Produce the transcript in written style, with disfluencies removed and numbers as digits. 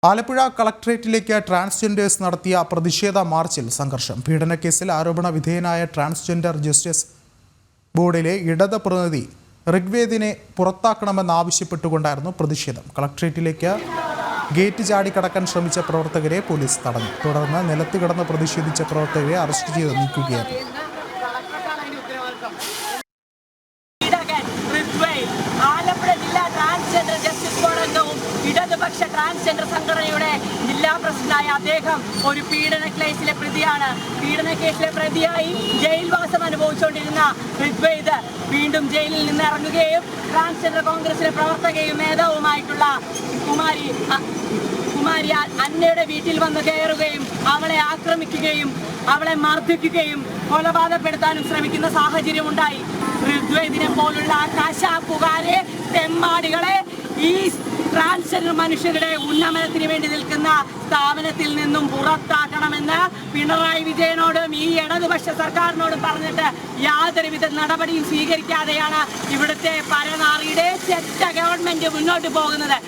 Alappuzha കളക്ടറേറ്റിലേക്ക് transgenders നടത്തിയ പ്രതിഷേധ മാർച്ചിൽ സംഘർഷം. പീഡനക്കേസിൽ ആരോപണ വിധേയനായ ട്രാൻസ്ജെൻഡർ ജസ്റ്റിസ് ബോർഡിലെ ഇടത് പ്രതിനിധി ഋഗ്വേദിനെ പുറത്താക്കണമെന്നാവശ്യപ്പെട്ടുകൊണ്ടായിരുന്നു പ്രതിഷേധം. കളക്ടറേറ്റിലേക്ക് ഗേറ്റ് ചാടിക്കടക്കാൻ ശ്രമിച്ച പ്രവർത്തകരെ പോലീസ് തടഞ്ഞു. തുടർന്ന് നിലത്ത് കിടന്ന് പ്രതിഷേധിച്ച പ്രവർത്തകരെ അറസ്റ്റ് ചെയ്ത് നീക്കുകയായിരുന്നു. ആലപ്പുഴ ജില്ലാ ട്രാൻസ്ജെൻഡർ ജസ്റ്റിസ് ബോർഡംഗവും ഇടതുപക്ഷ ട്രാൻസ്ജെൻഡർ സംഘടനയുടെ ജില്ലാ പ്രസിഡന്റായ അദ്ദേഹം ഒരു പീഡനക്കേസിലെ പ്രതിയാണ്. പീഡനക്കേസിലെ പ്രതിയായി ജയിൽവാസം അനുഭവിച്ചുകൊണ്ടിരുന്ന ഋഗ്വേദ് വീണ്ടും ജയിലിൽ നിന്ന് ഇറങ്ങുകയും ട്രാൻസ്ജെൻഡർ കോൺഗ്രസിലെ പ്രവർത്തകയും നേതാവുമായിട്ടുള്ള കുമാരി അന്നയുടെ വീട്ടിൽ വന്ന് കയറുകയും അവളെ ആക്രമിക്കുകയും അവളെ മർദ്ദിക്കുകയും കൊലപാതകപ്പെടുത്താനും ശ്രമിക്കുന്ന സാഹചര്യം ഉണ്ടായി. ഋഗ്വേദിനെ പോലുള്ള കശാപ്പുകാരെ, തെമ്മാടികളെ, ഈ ട്രാൻസ്ജെൻഡർ മനുഷ്യരുടെ ഉന്നമനത്തിന് വേണ്ടി നിൽക്കുന്ന സ്ഥാപനത്തിൽ നിന്നും പുറത്താക്കണമെന്ന് പിണറായി വിജയനോടും ഈ ഇടതുപക്ഷ സർക്കാരിനോടും പറഞ്ഞിട്ട് യാതൊരുവിധ നടപടിയും സ്വീകരിക്കാതെയാണ് ഇവിടുത്തെ പരനാറിയുടെ ചെറ്റ ഗവൺമെന്റ് മുന്നോട്ട് പോകുന്നത്.